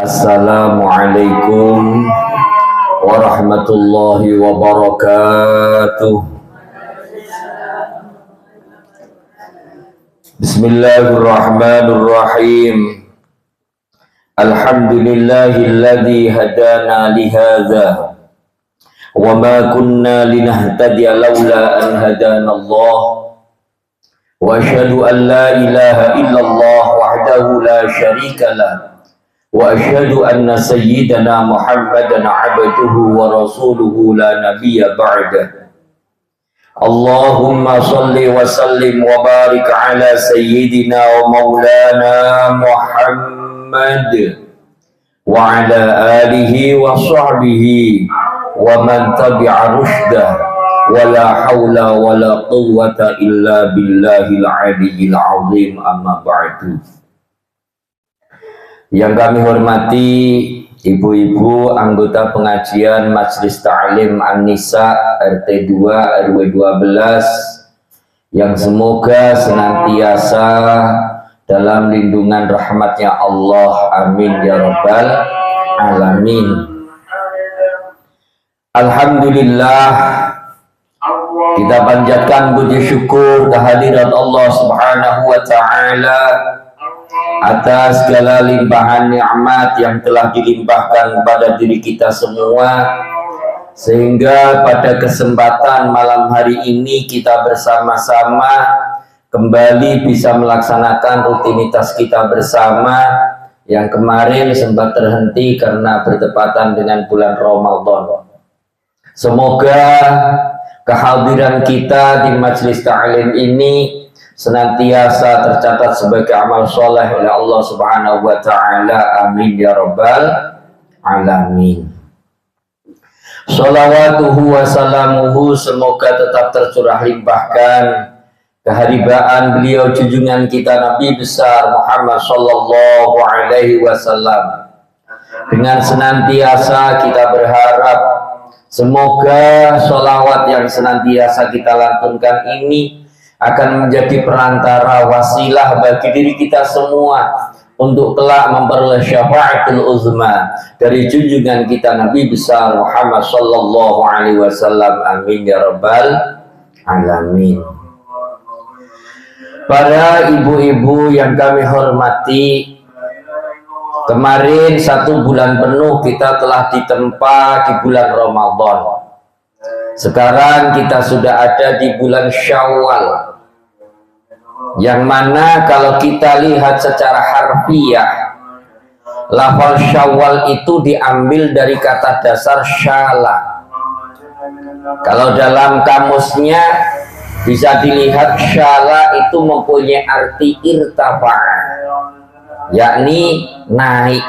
Assalamualaikum warahmatullahi wabarakatuh. Bismillahirrahmanirrahim. Alhamdulillahilladzi hadana lihadza wa ma kunna linahtadiya laula an hadana Allah. Wa asyhadu an la ilaha illallah wahdahu la syarika lah. Wa asyhadu anna sayyidana Muhammadan abduhu wa rasuluhu la nabiyya ba'dah. Allahumma salli wa sallim wa barik ala sayyidina wa maulana Muhammad wa ala alihi wa sahbihi wa man tabi'a rushdah wa la hawla wa la quwwata illa billahil aliyyil azim, amma ba'du. Yang kami hormati ibu-ibu anggota pengajian Majelis Ta'lim An-Nisa RT 2 RW 12 yang semoga senantiasa dalam lindungan rahmatnya Allah, amin ya rabbal alamin. Alhamdulillah, kita panjatkan puji syukur kehadirat Allah Subhanahu wa ta'ala atas segala limpahan nikmat yang telah dilimpahkan kepada diri kita semua, sehingga pada kesempatan malam hari ini kita bersama-sama kembali bisa melaksanakan rutinitas kita bersama yang kemarin sempat terhenti karena bertepatan dengan bulan Ramadan. Semoga kehadiran kita di Majelis Ta'lim ini senantiasa tercatat sebagai amal soleh oleh Allah Subhanahu wa ta'ala, amin ya rabbal alamin. Sholawatuhu wa salamuhu semoga tetap tercurah limpahkan keharibaan beliau junjungan kita Nabi besar Muhammad sallallahu alaihi wasallam. Dengan senantiasa kita berharap semoga sholawat yang senantiasa kita lantunkan ini akan menjadi perantara wasilah bagi diri kita semua untuk kelak memperoleh syafaatul uzma dari junjungan kita Nabi besar Muhammad sallallahu alaihi wasallam, amin ya rabbal alamin. Para ibu-ibu yang kami hormati, kemarin 1 bulan penuh kita telah ditempa di bulan Ramadan. Sekarang kita sudah ada di bulan Syawal, yang mana kalau kita lihat secara harfiah, lafal Syawal itu diambil dari kata dasar syala. Kalau dalam kamusnya bisa dilihat syala itu mempunyai arti irtafa, yakni naik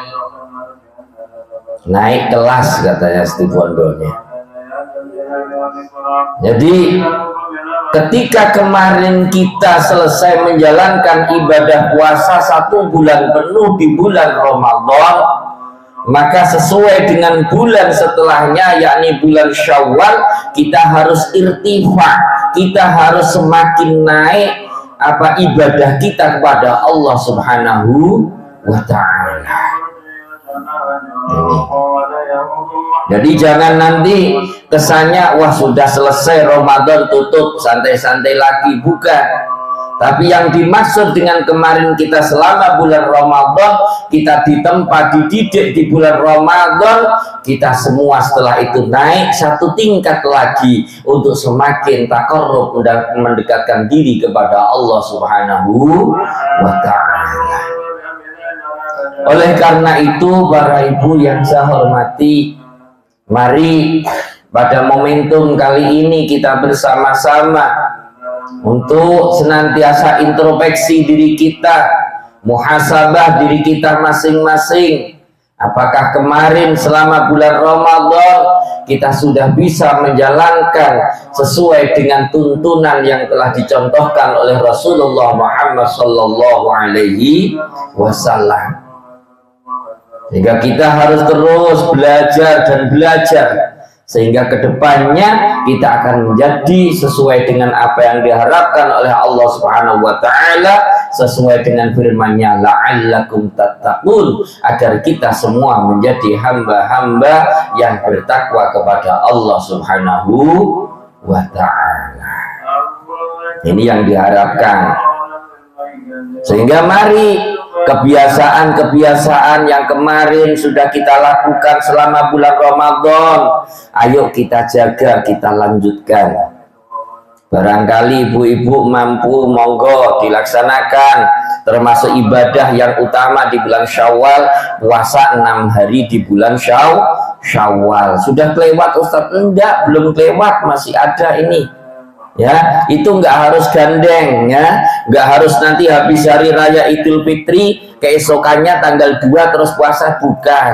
kelas katanya Steve Wondernya. Jadi ketika kemarin kita selesai menjalankan ibadah puasa 1 bulan penuh di bulan Ramadan, maka sesuai dengan bulan setelahnya yakni bulan Syawal, kita harus irtifa, kita harus semakin naik ibadah kita kepada Allah Subhanahu wa ta'ala. Jadi jangan nanti kesannya wah sudah selesai Ramadan tutup santai-santai lagi, bukan. Tapi yang dimaksud dengan kemarin kita selama bulan Ramadan kita ditempa dididik di bulan Ramadan, kita semua setelah itu naik 1 tingkat lagi untuk semakin taqarrub, mendekatkan diri kepada Allah Subhanahu wa ta'ala. Oleh karena itu para ibu yang saya hormati, mari pada momentum kali ini kita bersama-sama untuk senantiasa introspeksi diri kita, muhasabah diri kita masing-masing. Apakah kemarin selama bulan Ramadan kita sudah bisa menjalankan sesuai dengan tuntunan yang telah dicontohkan oleh Rasulullah Muhammad sallallahu alaihi wasallam. Sehingga kita harus terus belajar dan belajar, sehingga kedepannya kita akan menjadi sesuai dengan apa yang diharapkan oleh Allah Subhanahu wa ta'ala, sesuai dengan firman-Nya la'allakum tattaqun, agar kita semua menjadi hamba-hamba yang bertakwa kepada Allah Subhanahu wa ta'ala. Ini yang diharapkan. Sehingga mari kebiasaan-kebiasaan yang kemarin sudah kita lakukan selama bulan Ramadan, ayo kita jaga, kita lanjutkan. Barangkali ibu-ibu mampu, monggo dilaksanakan, termasuk ibadah yang utama di bulan Syawal, puasa 6 hari di bulan Syawal. Sudah kelewat Ustadz? Enggak, belum kelewat, masih ada ini. Ya, itu nggak harus gandeng, ya, nggak harus nanti habis hari raya Idul Fitri keesokannya tanggal 2 terus puasa, bukan.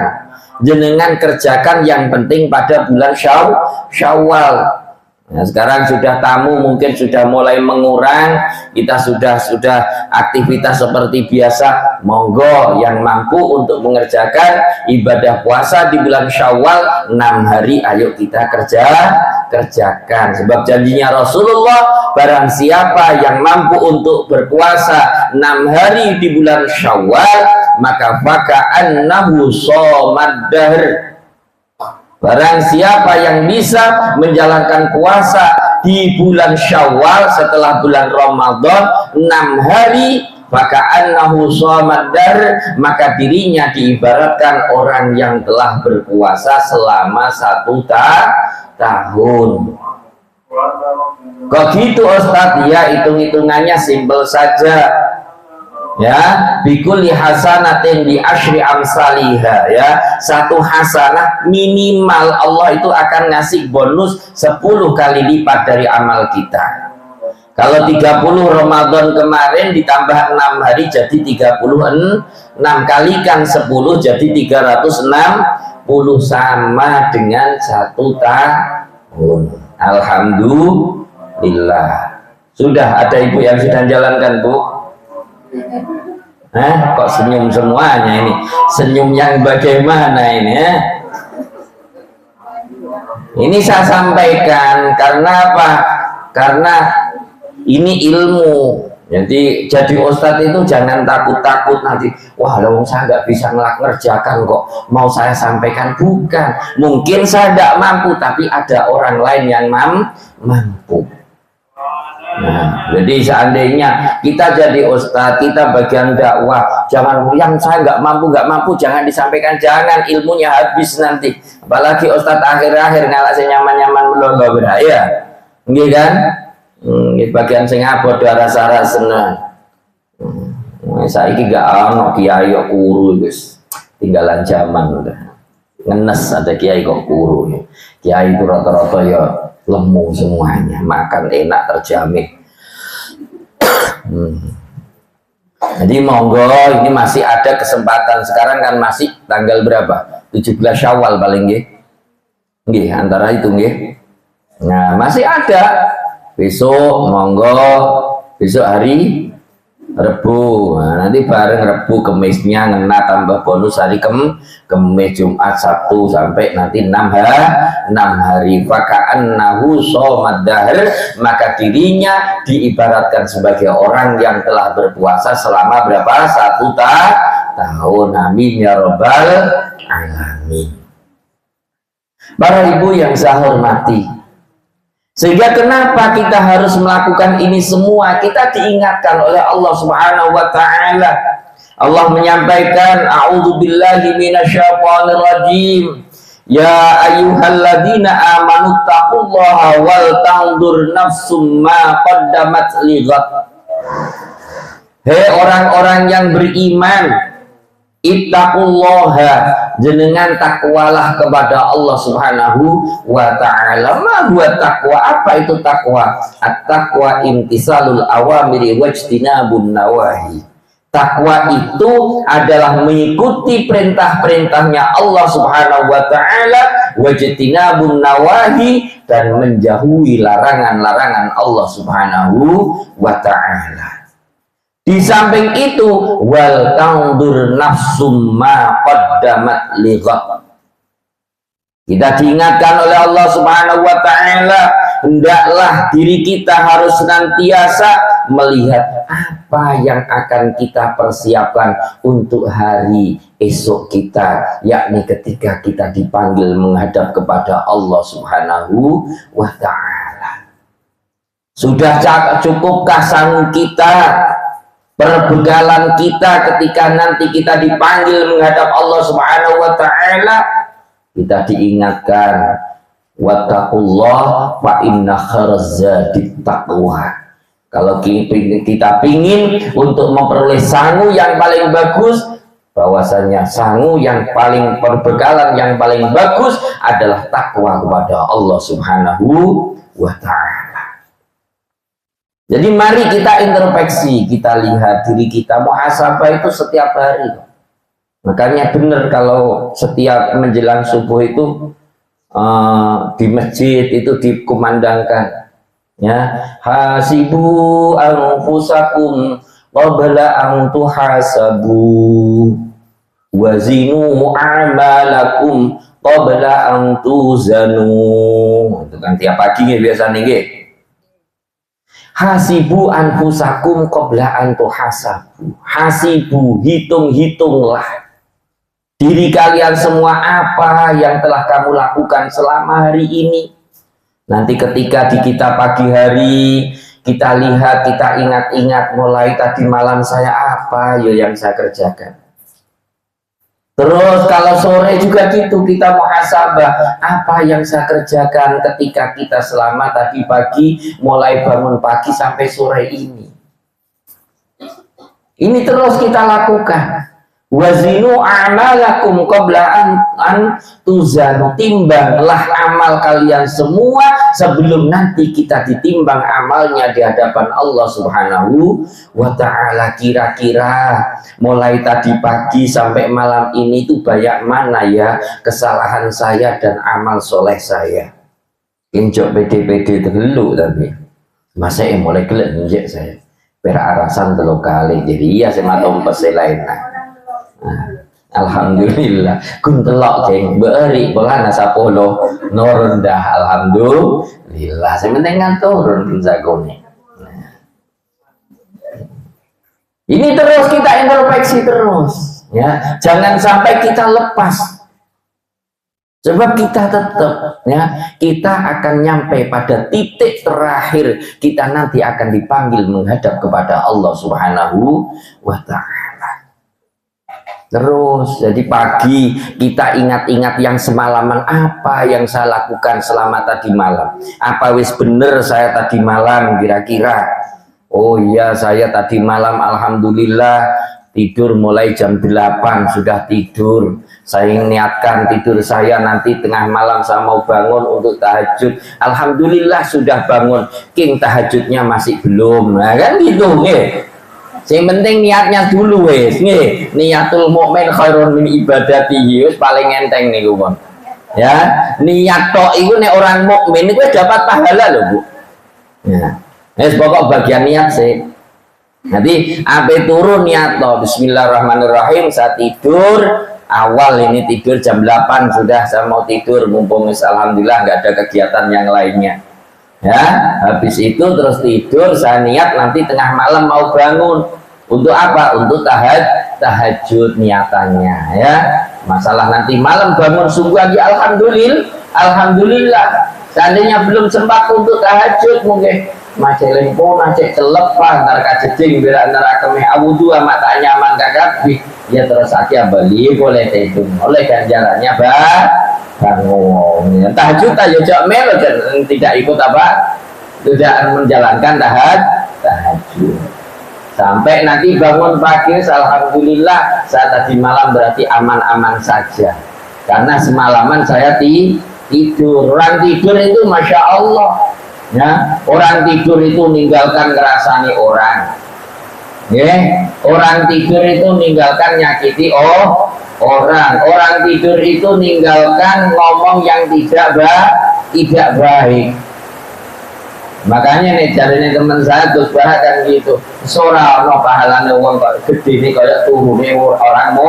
Jenengan kerjakan yang penting pada bulan Syawal. Nah, sekarang sudah tamu mungkin sudah mulai mengurang, kita sudah aktivitas seperti biasa. Monggo yang mampu untuk mengerjakan ibadah puasa di bulan Syawal 6 hari, ayo kita kerjakan. Sebab janjinya Rasulullah, barang siapa yang mampu untuk berpuasa 6 hari di bulan Syawal, maka faka'annahu shomad dahr. Barang siapa yang bisa menjalankan puasa di bulan Syawal setelah bulan Ramadan 6 hari, faka'annahu shomad dahr, maka dirinya diibaratkan orang yang telah berpuasa selama 1 tahun. Kok gitu Ustadz? Ya, hitung-hitungannya simpel saja. Ya, bikulli hasanatin bi asyri amsalihha, ya. 1 hasanah minimal Allah itu akan ngasih bonus 10 kali lipat dari amal kita. Kalau 30 Ramadan kemarin ditambah 6 hari jadi 36, kalikan 10 jadi 360, sama dengan 1 tahun. Alhamdulillah. Sudah ada ibu yang sedang jalankan, Bu? Kok senyum semuanya ini? Senyum yang bagaimana ini, ya? Ini saya sampaikan karena apa? Karena ini ilmu. Jadi ustadz itu jangan takut-takut nanti, wah dong saya nggak bisa ngerjakan kok, mau saya sampaikan. Bukan, mungkin saya tidak mampu, tapi ada orang lain yang mampu. Nah, jadi seandainya kita jadi ustadz, kita bagian dakwah, jangan yang saya nggak mampu jangan disampaikan, jangan, ilmunya habis nanti. Apalagi ustadz akhir-akhir ngalasi nyaman-nyaman melomba beraya, nggih kan? Bagian sing abot rasa-rasana. Saiki gak ono kiai kok kuru, guys, tinggalan zaman udah. Ngenes ada kiai kok kuru. Kiai itu rata-rata ya lemu semuanya, makan enak terjamin. Jadi monggo, ini masih ada kesempatan. Sekarang kan masih tanggal berapa? 17 Syawal paling nggih. Antara itu nggih. Nah, masih ada. Besok monggo, besok hari Rebu. Nah, nanti bareng Rebu Kemisnya ngena tambah bonus hari Kemis, Jumat, Sabtu sampai nanti 6 hari. Faka'annahu shomad dahr, maka dirinya diibaratkan sebagai orang yang telah berpuasa selama berapa? 1 tahun. Amin ya rabbal alamin. Para ibu yang saya hormati, sehingga kenapa kita harus melakukan ini semua? Kita diingatkan oleh Allah Subhanahu wa ta'ala. Allah menyampaikan, a'udzubillahi minasyaitonir rajim. Ya ayyuhalladzina amanu taqullaha wal tanzur nafsum ma qaddamat lighad. Hei orang-orang yang beriman, ittaqullaha, jenengan takwalah kepada Allah Subhanahu wa ta'ala. Ma huwa taqwa? Apa itu takwa? At-taqwa imtisalul awamiri wajtinabun nawahi. Takwa itu adalah mengikuti perintah-perintahnya Allah Subhanahu wa ta'ala, wajtinabun nawahi, dan menjauhi larangan-larangan Allah Subhanahu wa ta'ala. Di samping itu, wal tandur nafsum ma qaddamat lighad. Kita diingatkan oleh Allah Subhanahu wa ta'ala, hendaklah diri kita harus senantiasa melihat apa yang akan kita persiapkan untuk hari esok kita, yakni ketika kita dipanggil menghadap kepada Allah Subhanahu wa Ta'ala. Sudah cukupkah sang kita, perbekalan kita ketika nanti kita dipanggil menghadap Allah Subhanahu wa Ta'ala? Kita diingatkan, wattaqullah fa inna khairaz zadi taqwa. Kalau kita pingin untuk memperoleh sangu yang paling bagus, bahwasanya sangu yang paling, perbekalan yang paling bagus adalah takwa kepada Allah Subhanahu wa Ta'ala. Jadi mari kita introspeksi, kita lihat diri kita, muhasabah itu setiap hari. Makanya benar kalau setiap menjelang subuh itu di masjid itu dikumandangkan, ya, hasibu anfusakum qabla an tuhasabu wazinu a'malakum qabla an tuzanu. Itu kan tiap pagi ya biasanya nggih. Hasibu anfusakum qabla an tuhasabu. Hasibu, hitung-hitunglah diri kalian semua apa yang telah kamu lakukan selama hari ini. Nanti ketika di kita pagi hari, kita lihat, kita ingat-ingat mulai tadi malam saya apa ya yang saya kerjakan. Terus kalau sore juga gitu, kita muhasabah apa yang saya kerjakan ketika kita selama tadi pagi, mulai bangun pagi sampai sore ini. Ini terus kita lakukan. Wazinu a'malakum qabla an tuzanu. Timbanglah amal kalian semua sebelum nanti kita ditimbang amalnya di hadapan Allah Subhanahu wa Ta'ala. Kira-kira mulai tadi pagi sampai malam ini tuh banyak mana ya kesalahan saya dan amal soleh saya. Injok pede-pede terlalu, tapi masa mulai gelap injek saya berarasan 3 kali. Jadi iya saya matom peselain. Alhamdulillah kun telok ceng beri bola nasa polo norun dah. Alhamdulillah sementing kan turun zagone. Ini terus kita introspeksi terus, ya, jangan sampai kita lepas, sebab kita tetap, ya, kita akan nyampe pada titik terakhir kita nanti akan dipanggil menghadap kepada Allah Subhanahu wa Ta'ala. Terus jadi pagi kita ingat-ingat yang semalaman, apa yang saya lakukan selama tadi malam, apa wis bener saya tadi malam kira-kira. Oh iya, saya tadi malam alhamdulillah tidur mulai jam 8 sudah tidur. Saya niatkan tidur saya nanti tengah malam saya mau bangun untuk tahajud. Alhamdulillah sudah bangun. King tahajudnya masih belum. Nah kan gitu nggih. Yang penting niatnya dulu wes, nih niatul mukmin khairun min ibadatihi, wis paling enteng nih gue, ya. Niat tok itu nih orang mukmin itu dapat pahala loh bu. Ya, wes pokok bagian niat sih. Nanti ape turun niat tok, Bismillahirrahmanirrahim. Saya tidur awal ini tidur jam 8 sudah saya mau tidur, mumpung alhamdulillah nggak ada kegiatan yang lainnya. Ya, habis itu terus tidur, saya niat nanti tengah malam mau bangun. Untuk apa? Untuk tahajud niatannya, ya. Masalah nanti malam bangun subuh lagi, alhamdulillah. Seandainya belum sempat untuk tahajud, mungkin macet lempo, macet celepah, ntar kajejing, bila ntar kemeh awudu amat tak nyaman kakabi, ya terus aja beli boleh itu, oleh ganjarannya bangun. Tahajud aja jak melo dan tidak ikut apa? Tidak menjalankan tahajud. Sampai nanti bangun pagi, alhamdulillah saya tadi malam berarti aman-aman saja. Karena semalaman saya tidur. Orang tidur itu masya Allah, ya. Orang tidur itu meninggalkan ngerasani orang, ya. Orang tidur itu meninggalkan nyakiti orang. Orang tidur itu meninggalkan ngomong yang tidak baik. Makanya nih cari teman saya Gus Bah kan gitu, sora no pahalane wong kok gede nih kayak turune orang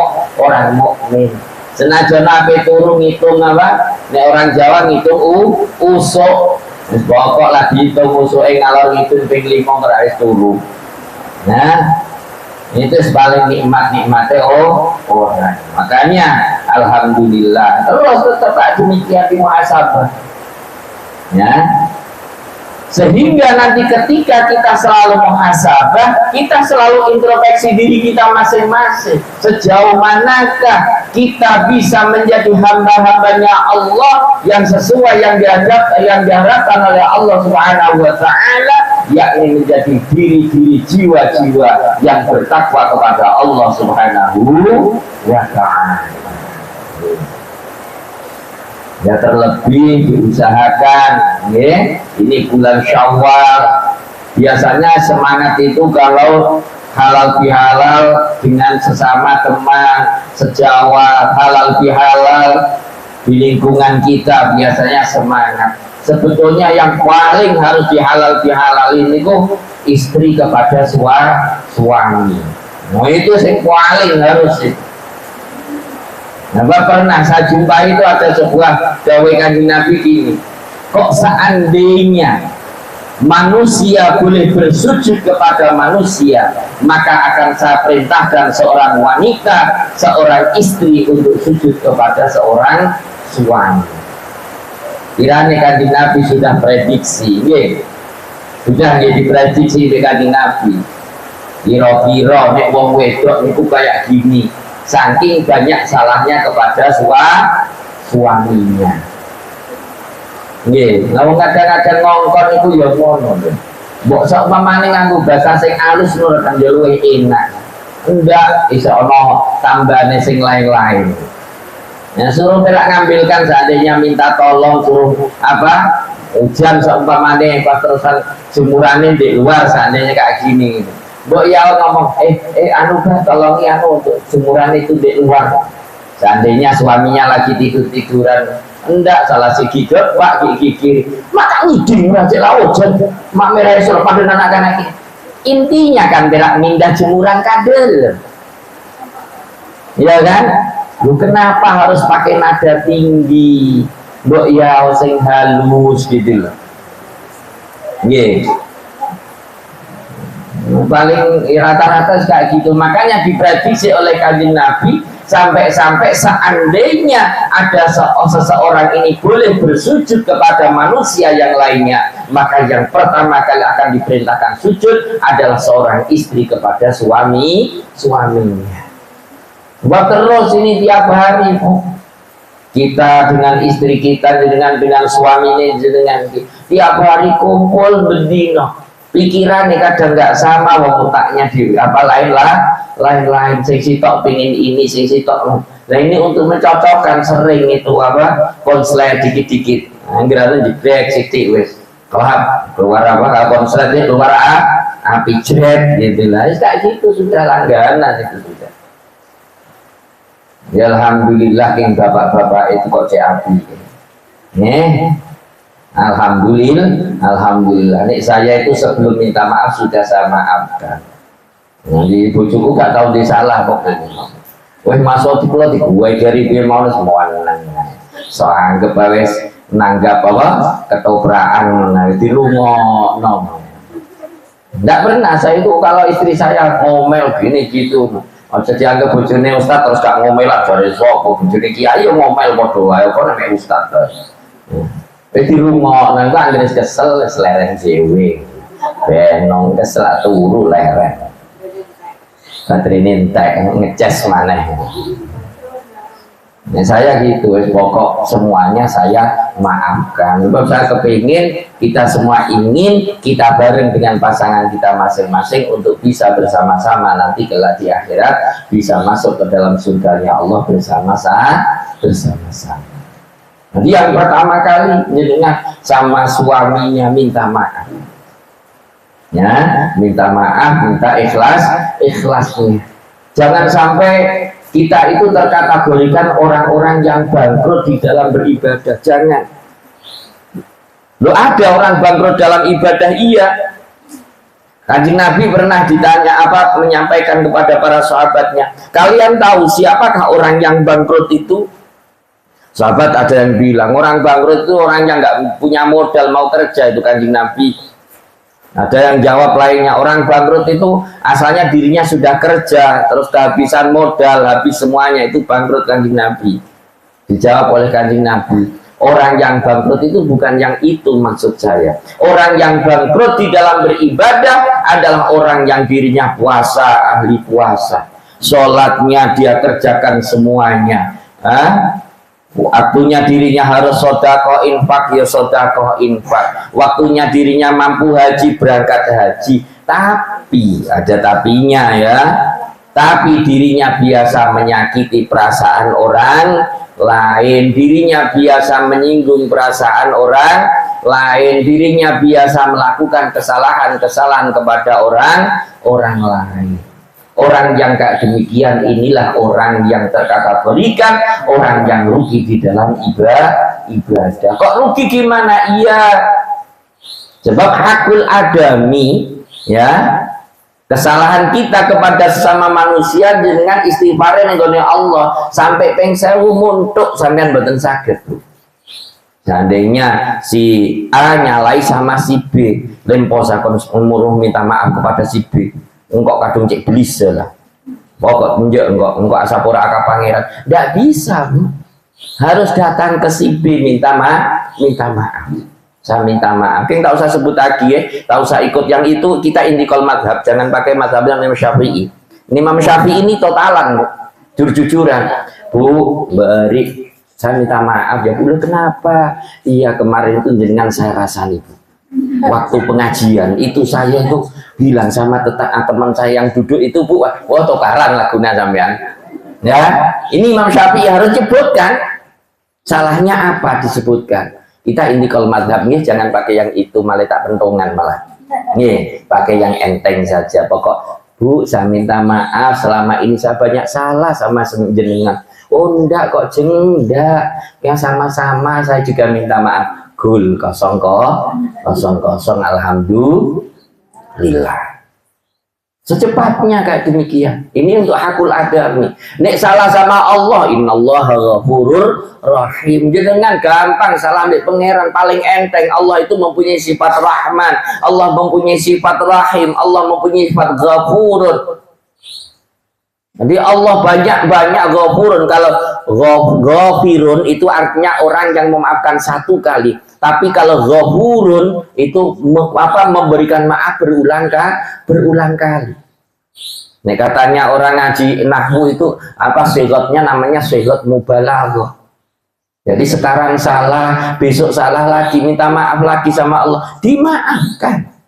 mukmin. Senajan ape turu ngitung apa? Nek orang Jawa ngitung usuk, Wis pokok lagi itu musuhe ngalor ngidul ping 5 ora wis turu. Nah, itu paling nikmatnya orang. Makanya alhamdulillah terus tetap demikian di muhasabah. Ya. Sehingga nanti ketika kita selalu muhasabah, kita selalu introspeksi diri kita masing-masing. Sejauh manakah kita bisa menjadi hamba-hambanya Allah yang sesuai yang diharapkan oleh Allah Subhanahu wa taala, yakni menjadi diri-diri jiwa-jiwa yang bertakwa kepada Allah Subhanahu wa taala. Ya terlebih diusahakan ya, ini bulan Syawal biasanya semangat itu kalau halal bihalal dengan sesama teman sejawat, halal bihalal di lingkungan kita biasanya semangat. Sebetulnya yang paling harus dihalal bihalalin itu istri kepada suami. Nah itu yang paling harus itu. Nah, pernah saya jumpa itu ada sebuah dawai Kanjeng Nabi gini, kok seandainya manusia boleh bersujud kepada manusia, maka akan saya perintahkan seorang wanita, seorang istri untuk sujud kepada seorang suami. Kiranya Kanjeng Nabi sudah prediksi, sudah diprediksi oleh Kanjeng Nabi. Kira-kira nek wong wedok niku kayak gini. Saking banyak salahnya kepada suaminya. Nggih, lha kadang-kadang ngongkon iku ya ngono lho. Mbok sok pamane nganggo bahasa sing alus lho kan ya luwih enak. Enggak iso ana tambane sing lain-lain. Ya suruh perak ngambilkan seandainya minta tolong suruh apa? Hujan sok pamane pas terusan jemurane di luar seandainya kayak gini gitu. Mbok ya ngomong, anu kan tolongi anu untuk jemuran itu di luar. Seandainya suaminya lagi tidur-tiduran, enggak salah si gigit, pak gigit, maka ngiding aja lah hujan, mak merah suruh pada anak-anak. Intinya kan berak mindah jemuran kadel, ya kan? Lu kenapa harus pakai nada tinggi? Mbok ya sing halus gitu loh. Nggih. Paling rata-rata kayak gitu. Makanya diprediksi oleh Kanjeng Nabi sampai-sampai seandainya ada seseorang ini boleh bersujud kepada manusia yang lainnya, maka yang pertama kali akan diperintahkan sujud adalah seorang istri kepada suaminya. Buat terus ini tiap hari kita dengan istri kita dengan suami ini dengan tiap hari kumpul berdino. Pikirannya kadang nggak sama, wong otaknya di apa lain-lain. Sing sitok pingin ini, sing sitok. Nah ini untuk mencocokkan sering itu apa konslet dikit-dikit. Anggaran jebrek sitik wes. Keluar apa konsletnya keluar api jret gitu lah. Kayak gitu sudah langganan itu sudah. Ya alhamdulillah yang bapak-bapak itu kok api. Alhamdulillah. Nih saya itu sebelum minta maaf sudah saya maafkan. Jadi bojoku gak tahu dia salah pokoknya. Wah masuk di pulau di gue dari dia mau semua nang. So anggap wes nanggap apa ketopraan di rumah no. Nggak pernah saya itu kalau istri saya ngomel gini gitu. Jadi anggap bojone ustad terus gak ngomel lah dari sopo bojone kiai ngomel bodoh ayo kok namanya ustad terus. Di rumah nanti Andres kesel selereng cewek benong kesel turu lereng baterai nintek ngecas mana ya saya gitu pokok semuanya saya maafkan sebab saya kepingin kita semua ingin kita bareng dengan pasangan kita masing-masing untuk bisa bersama-sama nanti kelak di akhirat bisa masuk ke dalam surganya Allah bersama-sama. Jadi yang pertama kali jenengan sama suaminya minta maaf, ya minta maaf, minta ikhlasnya. Jangan sampai kita itu terkategorikan orang-orang yang bangkrut di dalam beribadah. Jangan. Loh ada orang bangkrut dalam ibadah iya. Kanjeng Nabi pernah ditanya menyampaikan kepada para sahabatnya, kalian tahu siapakah orang yang bangkrut itu? Sahabat ada yang bilang orang bangkrut itu orang yang nggak punya modal mau kerja, itu Kanjeng Nabi. Ada yang jawab lainnya, orang bangkrut itu asalnya dirinya sudah kerja terus kehabisan modal, habis semuanya, itu bangkrut Kanjeng Nabi. Dijawab oleh Kanjeng Nabi, orang yang bangkrut itu bukan yang itu maksud saya. Orang yang bangkrut di dalam beribadah adalah orang yang dirinya puasa, ahli puasa, sholatnya dia kerjakan semuanya, waktunya dirinya harus sedekah infak, ya sedekah infak, waktunya dirinya mampu haji, berangkat haji. Tapi ada tapinya ya, tapi dirinya biasa menyakiti perasaan orang lain, dirinya biasa menyinggung perasaan orang lain, dirinya biasa melakukan kesalahan-kesalahan kepada orang lain. Orang yang kayak demikian inilah orang yang terkategorikan orang yang rugi di dalam ibadah. Kok rugi gimana? Iya, sebab hakul adami, ya, kesalahan kita kepada sesama manusia dengan istighfar nenggone Allah sampai ping 1000 muntuk sampean mboten saged. Seandainya si A nyalai sama si B, lemposa kon muruh minta maaf kepada si B. Engkau kadung cek belis lah, pokok menjak engkau asapura akak pangeran, tidak bisa, Bu. Harus datang ke si B minta maaf. Saya minta maaf. Kita tak usah sebut lagi ya, tak usah ikut yang itu. Kita intikal madhab, jangan pakai madhabnya Imam Syafi'i. Ini Imam Syafi'i ini totalan, Bu, jujur-jujuran. Bu, beri, saya minta maaf ya Bu. Kenapa? Iya kemarin itu dengan saya rasani, Bu. Waktu pengajian itu saya itu bilang sama teman saya yang duduk itu, Bu, wah tokaran lagunya sampean. Ya, ini Imam Syafi'i harus sebutkan. Salahnya apa disebutkan? Kita intikal madhabnya jangan pakai yang itu, malah tak pentongan malah. Nih, pakai yang enteng saja. Pokok, Bu, saya minta maaf selama ini saya banyak salah sama jenengan. Oh enggak kok jeng, enggak. Yang sama-sama saya juga minta maaf. Gul 0000, alhamdulillah. Secepatnya kayak demikian. Ini untuk hakul adab nih. Nek salah sama Allah, innallaha ghafurur rahim. Jangan gampang salah nek pangeran, paling enteng. Allah itu mempunyai sifat rahman, Allah mempunyai sifat rahim, Allah mempunyai sifat ghafurur. Jadi Allah banyak-banyak ghafurun. Kalau ghafirun itu artinya orang yang memaafkan satu kali. Tapi kalau ghafurun itu memberikan maaf berulang kali. Nih katanya orang ngaji nahwu itu sihotnya namanya sihot mubalaghah. Jadi sekarang salah, besok salah lagi, minta maaf lagi sama Allah, dimaafkan.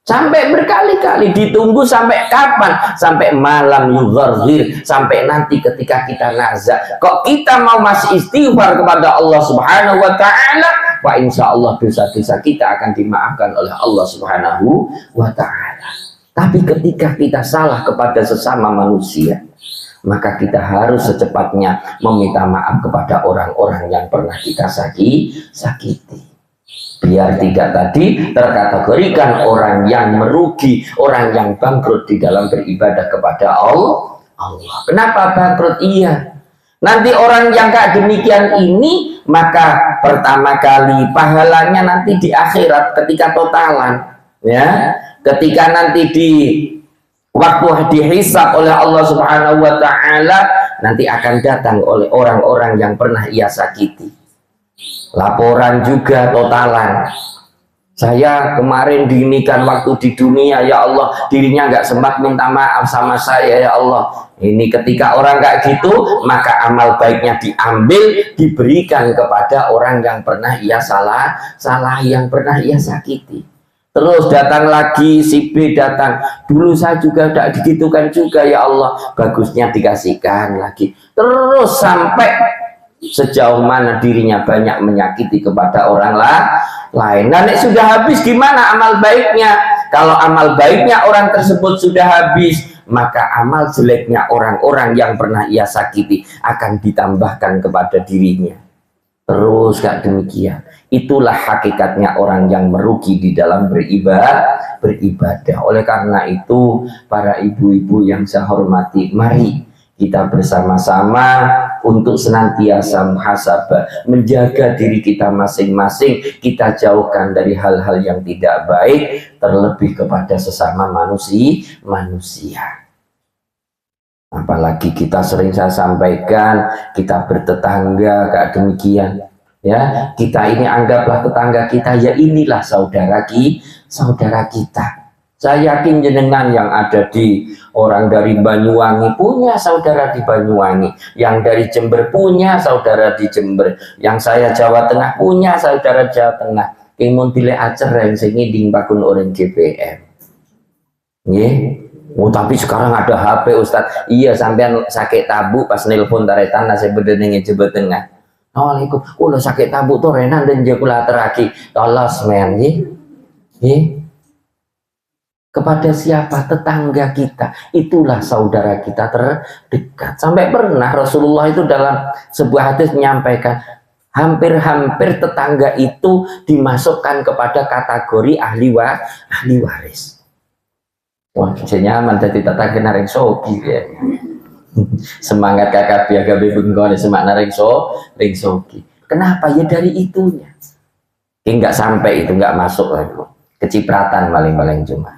Sampai berkali-kali, ditunggu sampai kapan? Sampai malam yugharghir, sampai nanti ketika kita nazar. Kok kita mau masih istighfar kepada Allah Subhanahu wa taala, wa insyaallah dosa-dosa kita akan dimaafkan oleh Allah Subhanahu wa taala. Tapi ketika kita salah kepada sesama manusia, maka kita harus secepatnya meminta maaf kepada orang-orang yang pernah kita sakiti. Biar tidak tadi terkategorikan orang yang merugi, orang yang bangkrut di dalam beribadah kepada Allah. Kenapa bangkrut? Iya, nanti orang yang kayak demikian ini, maka pertama kali pahalanya nanti di akhirat ketika totalan, ya, ketika nanti di waktu dihisab oleh Allah Subhanahu wa taala, nanti akan datang oleh orang-orang yang pernah ia sakiti. Laporan juga totalan. Saya kemarin diinikan waktu di dunia, ya Allah, dirinya nggak sempat minta maaf sama saya, ya Allah. Ini ketika orang kayak gitu, maka amal baiknya diambil, diberikan kepada orang yang pernah ia salah yang pernah ia sakiti. Terus datang lagi si B datang, dulu saya juga tidak digitukan juga, ya Allah, bagusnya dikasihkan lagi. Terus sampai sejauh mana dirinya banyak menyakiti kepada orang lain. Nah, sudah habis gimana amal baiknya? Kalau amal baiknya orang tersebut sudah habis, maka amal jeleknya orang-orang yang pernah ia sakiti akan ditambahkan kepada dirinya. Terus kayak demikian. Itulah hakikatnya orang yang merugi di dalam beribadah. Oleh karena itu, para ibu-ibu yang saya hormati, mari kita bersama-sama untuk senantiasa muhasabah, menjaga diri kita masing-masing, kita jauhkan dari hal-hal yang tidak baik, terlebih kepada sesama manusia. Apalagi kita sering saya sampaikan, kita bertetangga kayak demikian. Ya, kita ini anggaplah tetangga kita, ya inilah saudara kita. Saya yakin jenengan yang ada di orang dari Banyuwangi punya saudara di Banyuwangi, yang dari Jember punya saudara di Jember, yang saya Jawa Tengah punya saudara Jawa Tengah. Kimun pilih acer yang sini di bakun orang GPM. Oh, tapi sekarang ada HP Ustadz. Iya, sampean sakit tabu pas nelpon taretan nasi bedenenge Jawa Tengah. Assalamualaikum. Udah sakit tabu tuh Renan dan jakula teraki. Tolos men, kepada siapa? Tetangga kita. Itulah saudara kita terdekat. Sampai pernah Rasulullah itu dalam sebuah hadis menyampaikan, hampir-hampir tetangga itu dimasukkan kepada kategori ahli waris. Wah, nyaman jadi tetangga naring sogi ya. Semangat kakak biaga bengkone semangat ring sogi. Kenapa? Ya dari itunya. Nggak sampai itu, nggak masuk lagi. Kecipratan paling cuma.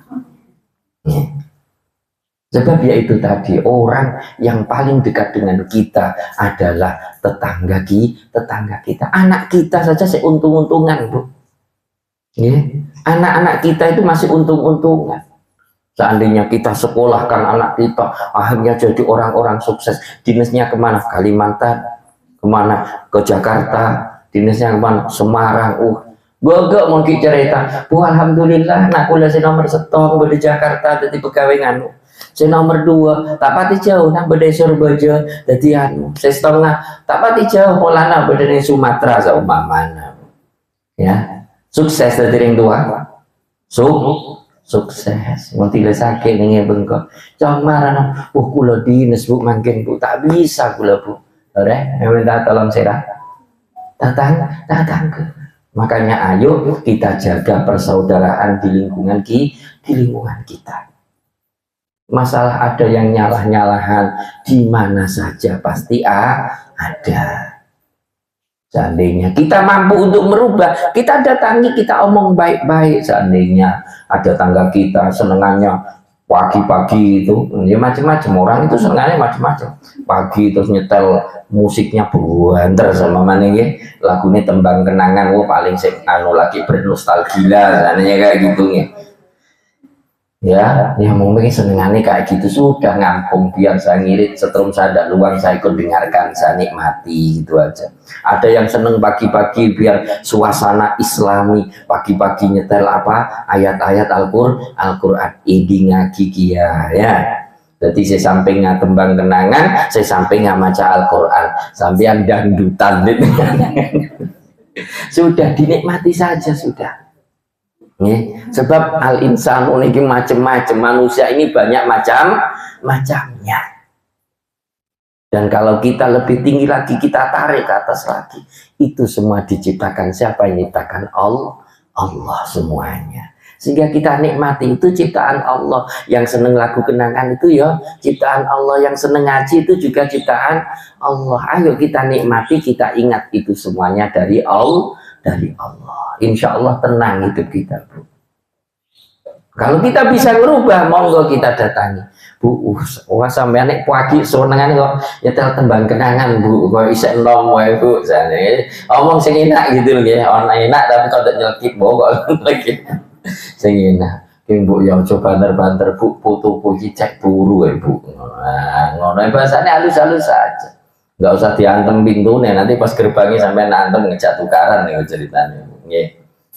Sebab ya itu tadi, orang yang paling dekat dengan kita adalah tetangga kita. Anak kita saja seuntung-untungan, Bu. Anak-anak kita itu masih untung-untungan. Seandainya kita sekolahkan anak kita, akhirnya jadi orang-orang sukses. Dinasnya kemana? Kalimantan, kemana? Ke Jakarta. Dinasnya kemana? Semarang. Gue mau cerita. Bu, alhamdulillah, nak kuliah si nomor setong di Jakarta, jadi pegawai nganu. Si nomor 2, tak pati jauh, nak beda Surabaya, jadi anu. Si setengah, tak pati jauh, polana beda di Sumatera, mana. Ya, sukses dari ring 2. Sukses, mau tidak sakit nih bengkok. Jangan marah, kula dinas Bu, makin Bu, tak bisa kula Bu. Minta tolong saya. Datang ke. Makanya ayo kita jaga persaudaraan di lingkungan kita. Masalah ada yang nyalah-nyalahan di mana saja pasti ada. Seandainya kita mampu untuk merubah, kita datangi, kita omong baik-baik. Seandainya ada tangga kita senengannya pagi-pagi itu, ya macam-macam orang itu senengannya macam-macam. Pagi terus nyetel musiknya buanter sama mana ya, lagunya tembang kenangan, paling anu lagi bernostalgia, seandainya kayak gitu ya. Ya, yang mungkin senengannya kayak gitu sudah ngampung, biar saya ngirit setrum saya ada luang, saya ikut dengarkan, saya nikmati gitu aja. Ada yang seneng pagi-pagi biar suasana islami, pagi-pagi nyetel apa ayat-ayat Al-Quran ini ngaji ya. Jadi saya samping tembang kenangan, saya samping maca Al-Quran, sampean dangdutan sudah dinikmati saja sudah. Sebab al-insan ini macam-macam, manusia ini banyak macamnya. Dan kalau kita lebih tinggi lagi, kita tarik ke atas lagi, itu semua diciptakan siapa? Yang diciptakan Allah semuanya. Sehingga kita nikmati itu ciptaan Allah. Yang seneng lagu kenangan itu ya ciptaan Allah, yang seneng ngaji itu juga ciptaan Allah. Ayo kita nikmati, kita ingat itu semuanya dari Allah. Insya Allah tenang hidup kita, Bu. Kalau kita bisa merubah, monggo kita datangi, Bu. Sampai anek pagi senengan kok nyetel tembang kenangan, Bu. Kok isek nom wae, Bu. Jane omong sing enak gitu lho, ono enak tapi kok tak nyelkip kok lagi. Sing enak. Ki Bu ya coba banter-banter, Bu, foto-foto cek turu ya, Bu. Nah, ngono bahasane halus-halus saja. Nggak usah diantem pintunya, nanti pas gerbangnya sampai nantem ngejak tukaran nih ceritanya.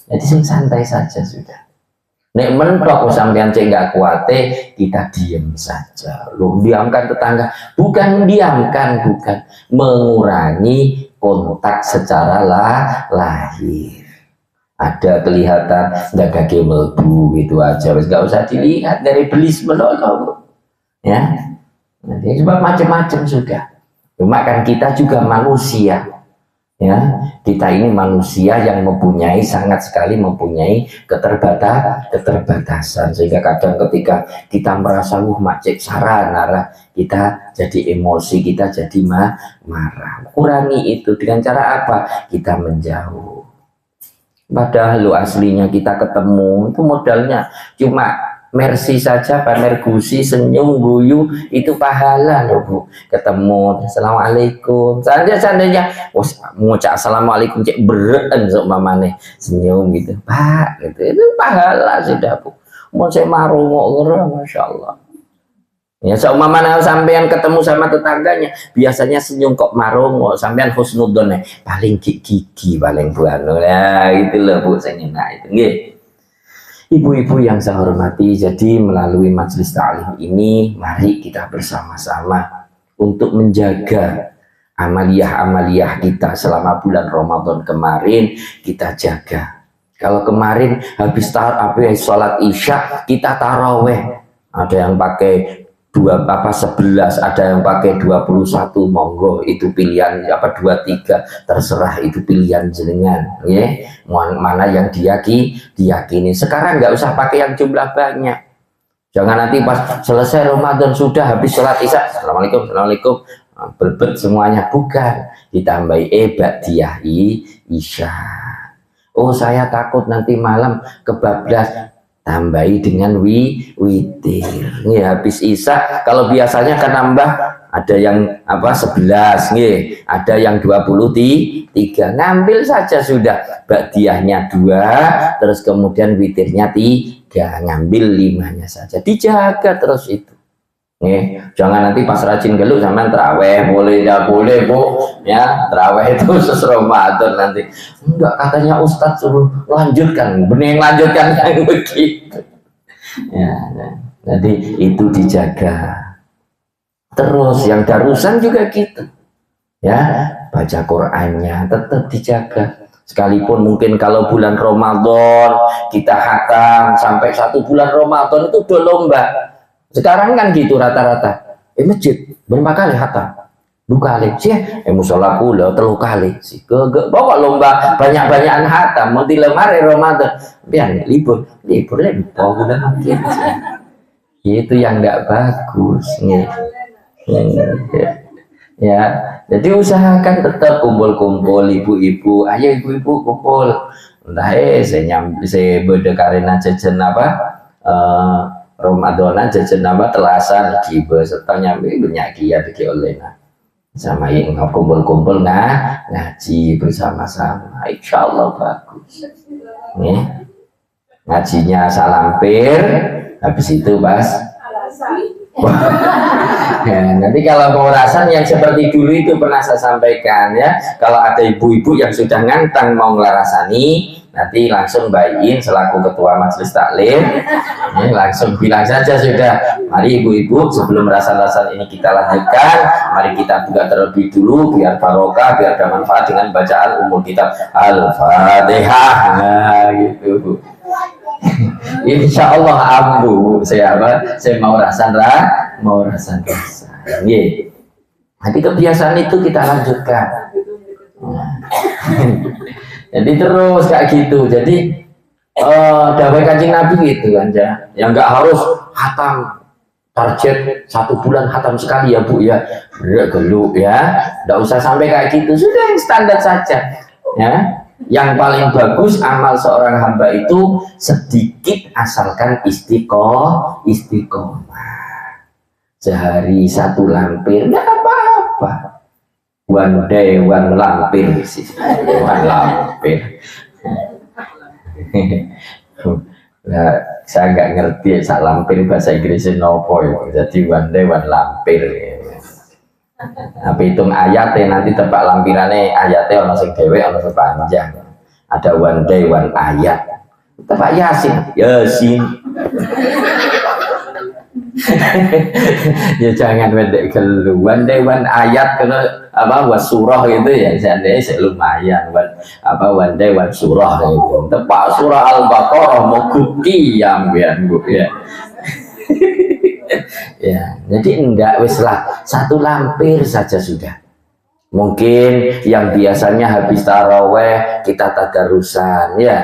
Jadi santai saja sudah. Nek mentok sampean cek nggak kuate, kita diem saja. Loh, diamkan tetangga, bukan diamkan, bukan mengurangi kontak secara lahir. Ada kelihatan nggak kaki melbu gitu aja, nggak usah dilihat dari belis melolong, ya. Nanti sebab macam-macam sudah. Cuma kan kita juga manusia, Ya, kita ini manusia yang mempunyai sangat sekali mempunyai keterbatasan, sehingga kadang ketika kita merasa macet sarana kita jadi emosi, kita jadi marah. Kurangi itu dengan cara apa? Kita menjauh. Padahal lo aslinya kita ketemu itu modalnya cuma mercy saja, pamer gusi, senyum, guyu, itu pahala loh Bu. Ketemu, assalamualaikum. Seandainya, ngucap assalamualaikum cek beren seumpamane senyum gitu, Pak, gitu, itu pahala sudah Bu. Mau saya marungo, masya Allah. Ya seumpamane sampean ketemu sama tetangganya, biasanya senyum kok marungo, sampean husnudzon paling gigi paling buano, ya gitu loh Bu, saya enak itu, nggih. Ibu-ibu yang saya hormati, jadi melalui majelis ta'lim ini, mari kita bersama-sama untuk menjaga amaliyah-amaliyah kita selama bulan Ramadan kemarin, kita jaga. Kalau kemarin habis sholat isya, kita taraweh. Ada yang pakai 11, ada yang pakai 21, monggo itu pilihan 23, terserah itu pilihan jenengan, ya. Mana yang diyakini. Sekarang nggak usah pakai yang jumlah banyak. Jangan nanti pas selesai Ramadan sudah habis sholat isya, assalamualaikum, berbet semuanya, bukan. Ditambahi ba'diyah isya. Oh saya takut nanti malam kebablas, tambahi dengan witir. Ya, habis isya kalau biasanya kan nambah, ada yang 11 nih, ada yang 23, ngambil saja sudah, ba'diyahnya 2, terus kemudian witirnya 3, ngambil 5-nya saja, dijaga terus itu. Nih, jangan nanti pas rajin geluk sama terawih, boleh nggak boleh Bu, ya terawih itu khusus Ramadan nanti. Enggak, katanya Ustadz suruh lanjutkan, bening lanjutkan yang begitu. Ya, jadi itu dijaga. Terus yang darusan juga gitu, ya baca Qurannya tetap dijaga. Sekalipun mungkin kalau bulan Ramadan kita khatam sampai 1 bulan Ramadan itu berlomba. Sekarang kan gitu rata-rata. Masjid berapa kali khatam? 2 kali sih. Musola kula 3 kali sih. Bawa lomba banyak-banyakan khatam. Mau dilemar Ramadan. Biar libur bulan mungkin. Itu yang nggak bagus nih. Ya, jadi usahakan tetap kumpul-kumpul ibu-ibu. Ayo ibu-ibu kumpul. Entah saya berdekarin jajan apa? Ramadan jajan apa telasan kiba serta nyampe banyak kia bagi olehna sama yang kumpul-kumpul ngaji bersama-sama, insya Allah bagus nih. Ngajinya salampir, habis itu ya, nanti kalau mau rasan yang seperti dulu itu pernah saya sampaikan ya, kalau ada ibu-ibu yang sudah ngantang mau ngelarasani, nanti langsung bayin selaku ketua majelis taklim, langsung bilang saja sudah, mari ibu-ibu sebelum rasan-rasan ini kita lanjutkan, mari kita buka terlebih dulu biar barokah, biar ada manfaat dengan bacaan umum kitab Al-Fatihah, gitu. Insya Allah ambu saya mau rasan. Nanti kebiasaan itu kita lanjutkan. Jadi terus kayak gitu. Jadi dawai Kanjeng Nabi gitu kan ya. Yang nggak harus khatam target 1 bulan khatam sekali ya Bu ya. Geluk ya. Nggak usah sampai kayak gitu. Sudah yang standar saja. Ya. Yang paling bagus amal seorang hamba itu sedikit asalkan istiqomah. Sehari 1 lampir nggak apa-apa. One day one lampir sih, one lampir. Nah, saya nggak ngerti sak lampir bahasa Inggrisnya nopo ya. Jadi one day one lampir. Tapi hitung ayatnya nanti tebak lampirannya ayatnya ono sing dhewe ono sing panjang. Ada one day one ayat. Tebak Yasin. Ya jangan pendek gelu. One day one ayat kalau surah gitu ya seandainya lumayan. One day one surah gitu. Tepak surah Al-Baqarah mau kutiyam Bu ya. Ya, jadi enggak wis lah 1 lampir saja sudah. Mungkin yang biasanya habis taraweh kita tadarusan, ya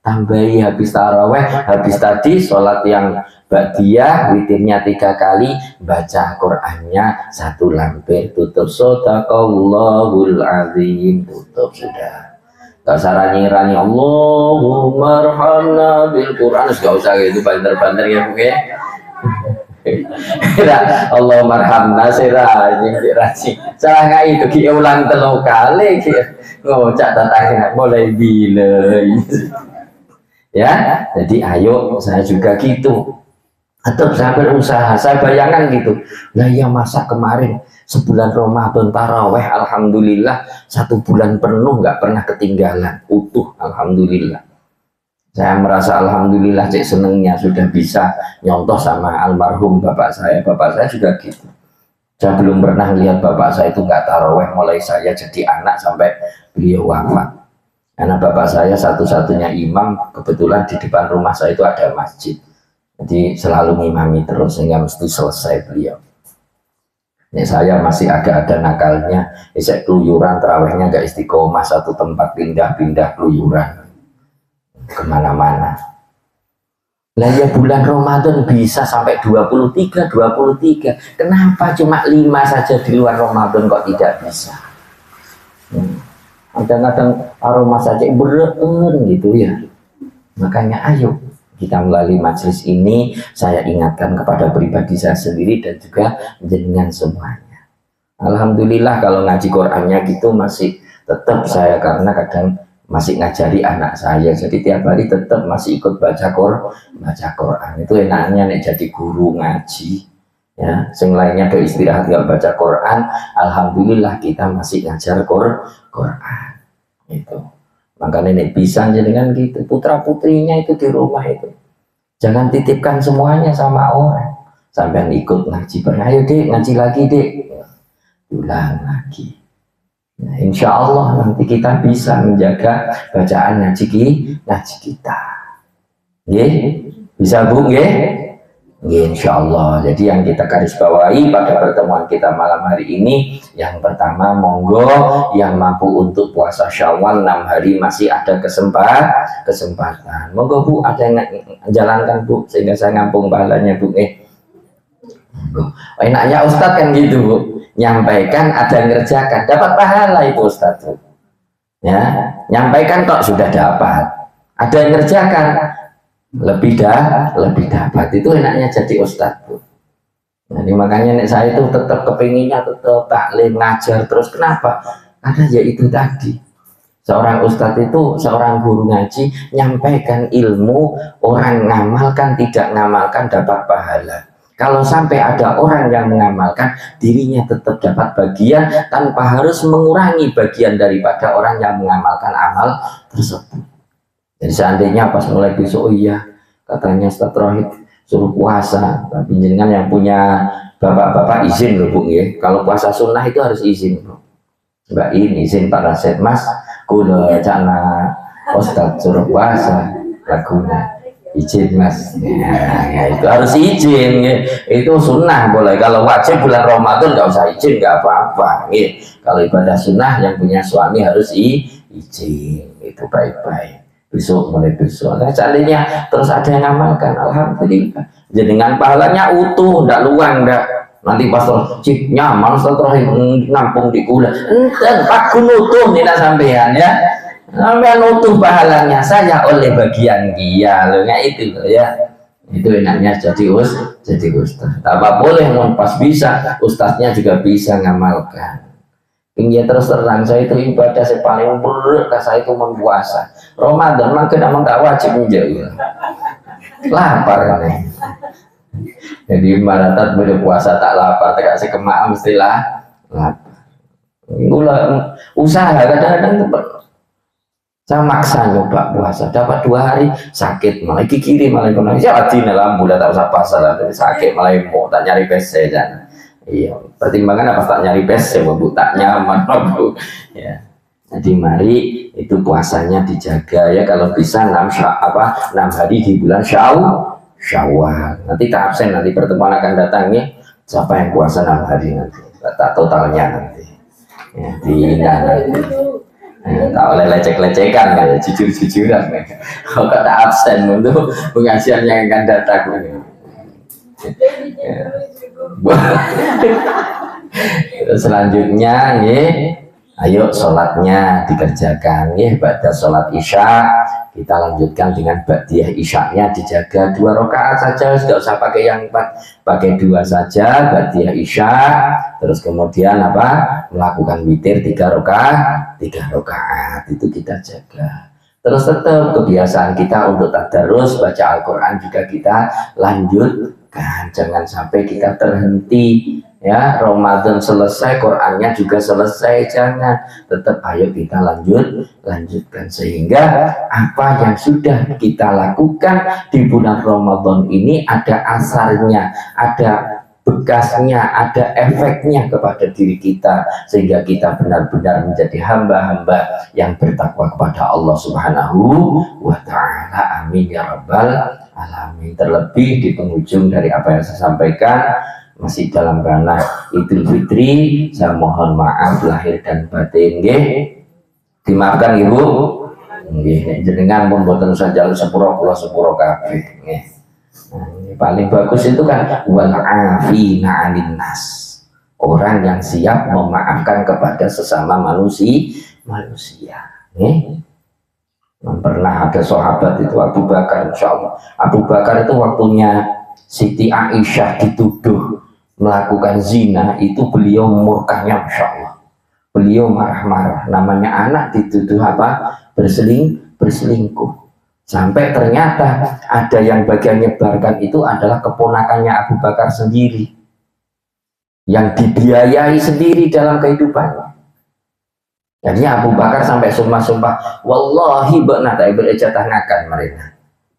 tambahi habis taraweh, habis tadi sholat yang ba'diyah, witirnya 3 kali, baca Qur'annya 1 lampiran, tutup shadaqallahul azim, tutup sudah. Gak usah rani-rani Allahumma arhamna bil Qur'an, gak usah gitu banter-banter ya Bu ya. Allah marhamna siraji salah kayak itu ulang 3 kali ngocak tatangnya mulai bila ya. Jadi ayo saya juga gitu, atau saya berusaha, saya bayangkan gitu lah ya, masa kemarin sebulan Ramadan taraweh alhamdulillah 1 bulan penuh nggak pernah ketinggalan utuh, alhamdulillah. Saya merasa alhamdulillah cek senengnya sudah bisa nyontoh sama almarhum bapak saya. Bapak saya juga gitu. Saya belum pernah lihat bapak saya itu nggak taraweh mulai saya jadi anak sampai beliau wafat. Karena bapak saya satu-satunya imam, kebetulan di depan rumah saya itu ada masjid. Jadi selalu ngimami terus sehingga mesti selesai beliau. Ini saya masih agak ada nakalnya, saya keluyuran tarawehnya nggak istiqomah, satu tempat pindah-pindah keluyuran kemana-mana. Lah ya bulan Ramadan bisa sampai 23. Kenapa cuma 5 saja di luar Ramadan kok tidak bisa? Kadang-kadang aroma saja beren gitu ya. Makanya ayo kita melalui majelis ini, saya ingatkan kepada pribadi saya sendiri dan juga jenengan semuanya. Alhamdulillah kalau ngaji Qur'annya gitu masih tetap saya, karena kadang masih ngajari anak saya, jadi tiap hari tetap masih ikut baca Quran. Itu enaknya nih jadi guru ngaji ya, sing lainnya do istirahat nggak baca Quran, alhamdulillah kita masih ngajar Quran itu. Makanya nih bisa dengan gitu, putra putrinya itu di rumah itu jangan titipkan semuanya sama orang, sampai ikut ngaji, ayo dek ngaji lagi dek, ulang lagi. Nah, insya Allah nanti kita bisa menjaga bacaan ngaji kita. Bisa Bu? Insya Allah. Jadi yang kita garis bawahi pada pertemuan kita malam hari ini, yang pertama monggo yang mampu untuk puasa Syawal 6 hari masih ada kesempatan. Monggo Bu, ada yang jalankan Bu sehingga saya ngampung pahalanya Bu. Enaknya Ustadz kan gitu Bu, nyampaikan ada ngerjakan dapat pahala itu Ustadz ya, nyampaikan kok sudah dapat, ada yang ngerjakan lebih dapat, itu enaknya jadi Ustadz Bu. Jadi makanya saya itu tetap kepinginnya tetap taklim ngajar terus. Kenapa? Karena ya itu tadi, seorang Ustadz itu seorang guru ngaji nyampaikan ilmu, orang ngamalkan tidak ngamalkan dapat pahala. Kalau sampai ada orang yang mengamalkan, dirinya tetap dapat bagian tanpa harus mengurangi bagian daripada orang yang mengamalkan amal tersebut. Jadi seandainya pas mulai besok, oh iya katanya Ustaz Rohid suruh puasa, tapi jenengan yang punya bapak-bapak izin loh Bu ya. Kalau puasa sunnah itu harus izin Bu. Mbak ini izin Pak Rasid, Mas kulo cana Ustaz suruh puasa lagunya. Izin Mas ya, itu harus izin ya. Itu sunnah boleh, kalau wajib bulan Ramadan nggak usah izin, nggak apa-apa ya. Kalau ibadah sunnah yang punya suami harus izin, itu baik-baik. Besok mulai besok nah, seandainya terus ada yang ngamalkan, alhamdulillah jadi dengan pahalanya utuh, ndak luang ndak. Nanti pastor cip nyaman terakhir nampung di gula enten pak utuh tidak sampean ya, sampai utuh pahalanya, saya oleh bagian dia loh, nggak itu loh ya. Itu enaknya jadi ustaz. Apa boleh pas bisa ustaznya juga bisa ngamalkan. Tinggi terus terang saya itu ibadah saya paling berat, saya itu mempuasa Ramadan makin emang tak wajib menjauh lapar nih. Jadi maratat berpuasa tak lapar, tak kasih kemak mestilah lapar. Gula usaha kadang-kadang saya maksa nyoba puasa, dapat 2 hari sakit malah kiri malah kena ya adina lambu tak usah pasal sakit malah mau tak nyari PC dan iya pertimbangan apa tak nyari PC Bu, tak nyaman Bu ya. Jadi mari itu puasanya dijaga ya, kalau bisa 6 hari di bulan Syawal. Nanti tak absen, nanti pertemuan akan datang nih siapa yang puasa 6 hari nanti tak totalnya nanti Ya, tidak. Tak oleh lecek-lecekan kan, jujur-jujuran kan. Kalau kata absen untuk pengajian yang akan datang. Ya. Selanjutnya ayo sholatnya dikerjakan pada sholat isya kita lanjutkan dengan ba'diyah isyanya dijaga 2 rakaat saja, tidak usah pakai yang 4, pakai 2 saja ba'diyah isya, terus kemudian melakukan witir 3 rakaat itu kita jaga. Terus tetap kebiasaan kita untuk tadarus baca Al-Quran juga kita lanjutkan, jangan sampai kita terhenti. Ya, Ramadan selesai, Qurannya juga selesai, jangan, tetap ayo kita lanjutkan sehingga apa yang sudah kita lakukan di bulan Ramadan ini ada asarnya, ada bekasnya, ada efeknya kepada diri kita sehingga kita benar-benar menjadi hamba-hamba yang bertakwa kepada Allah Subhanahu wa ta'ala. Amin ya rabbal alamin. Terlebih di penghujung dari apa yang saya sampaikan masih dalam ranah Idul Fitri, saya mohon maaf lahir dan batin dimaafkan Ibu jenengan pun boten saja sepuro kula sepuro kabeh paling bagus itu kan wal afina 'anil nas, orang yang siap memaafkan kepada sesama manusia. Pernah ada sahabat itu Abu Bakar, insyaallah Abu Bakar itu waktunya Siti Aisyah dituduh melakukan zina itu beliau murkanya, Masya Allah, beliau marah-marah, namanya anak dituduh berselingkuh, sampai ternyata ada yang bagian nyebarkan itu adalah keponakannya Abu Bakar sendiri yang dibiayai sendiri dalam kehidupannya. Jadi Abu Bakar sampai sumpah-sumpah, wallahi bakna tak berejatah ngakan mereka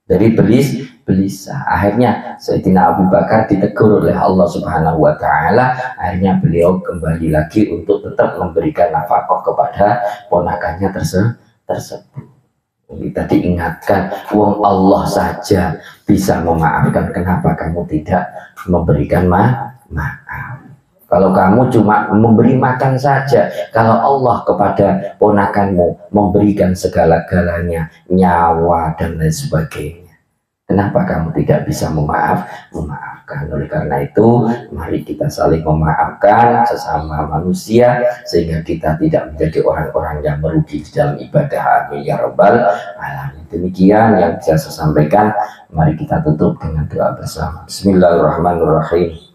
dari belisah. Akhirnya Sayyidina Abu Bakar ditegur oleh Allah Subhanahu wa ta'ala, akhirnya beliau kembali lagi untuk tetap memberikan nafkah kepada ponakannya tersebut. Kita diingatkan, wong Allah saja bisa memaafkan, kenapa kamu tidak memberikan maaf? Kalau kamu cuma memberi makan saja, kalau Allah kepada ponakanmu memberikan segala-galanya, nyawa dan lain sebagainya, kenapa kamu tidak bisa memaafkan? Oleh karena itu, mari kita saling memaafkan sesama manusia sehingga kita tidak menjadi orang-orang yang merugi di dalam ibadah. Amin ya rabbal alamin. Demikian yang bisa saya sampaikan. Mari kita tutup dengan doa bersama. Bismillahirrahmanirrahim.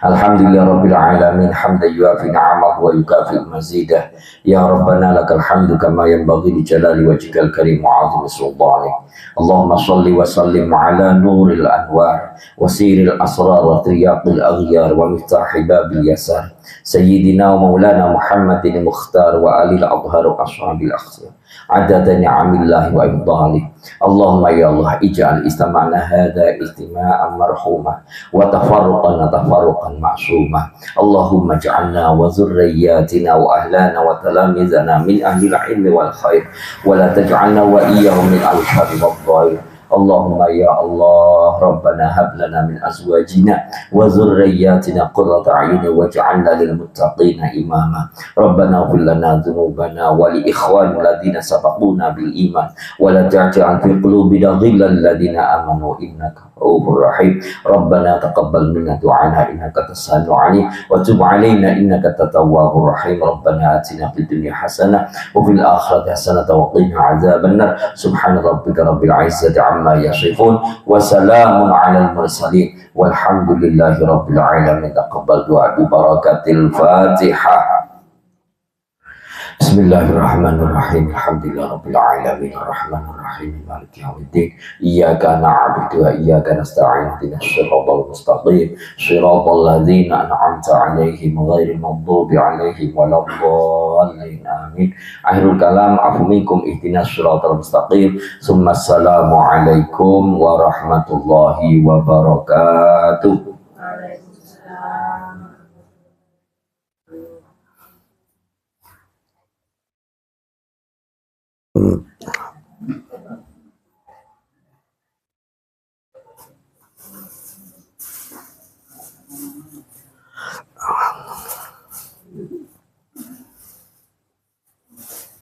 Alhamdulillah rabbil alamin hamdan yuafi ni'amahu wa yukafi mazidah. Ya rabbana lakal hamdu kama yanbaghi li jalali wajhikal karim wa 'azimi sultanik. Allahumma shalli wa sallim ala nuril anwar wa siril asrar wa triyaqil aghyar wa miftahi babil yasar sayyidina wa maulana Muhammadin mukhtar wa alil adhar wa ashabil akhsar adada ni'amillahi wa ibdalih. Allahumma ya Allah ij'al istama'na hadha istima'an marhumah wa tafarruqana tafarruqan ma'sumah. Allahumma ij'alna wa zurriyyatina wa ahlana wa talamizana min ahlil ilmi wal khair wa la taj'alna wa iyyahum min al-syarri wad dhair. Allahumma ya Allah Rabbana hab lana min azwajina wa zurriyyatina qurrata a'yun waj'alna lil muttaqina imama. Rabbana ighfir lana dhunubana wa li ikhwanina alladhina sabaquna bil iman wa la taj'al fi qulubina ghillan lil ladzina amanu innaka ra'ufur rahim. Rabbana taqabbal minna du'ana innaka tas-sami'ul 'alim wa tub 'alaina innaka at-tawwabur rahim. Rabbana atina fid dunya hasanah wa fil akhirati hasanah wa qina 'adzaban nar. Subhana rabbika rabbil 'izzati 'amma yasifun wa salamun 'alal mursalin walhamdulillahi rabbil 'alamin. Taqabbal du'a bi barakatil Fatihah. Bismillahirrahmanirrahim. Alhamdulillah rabbil alamin arrahmanir rahim maliki yaumiddin. Iyyaka na'budu wa iyyaka nasta'in. Ihdinas siratal mustaqim. Shiratal ladzina an'amta 'alaihim ghairil maghdubi 'alaihim waladdallin. Amin. Akhirul kalam afu minkum ihdinas siratal mustaqim. Summa assalamu alaikum warahmatullahi wabarakatuh.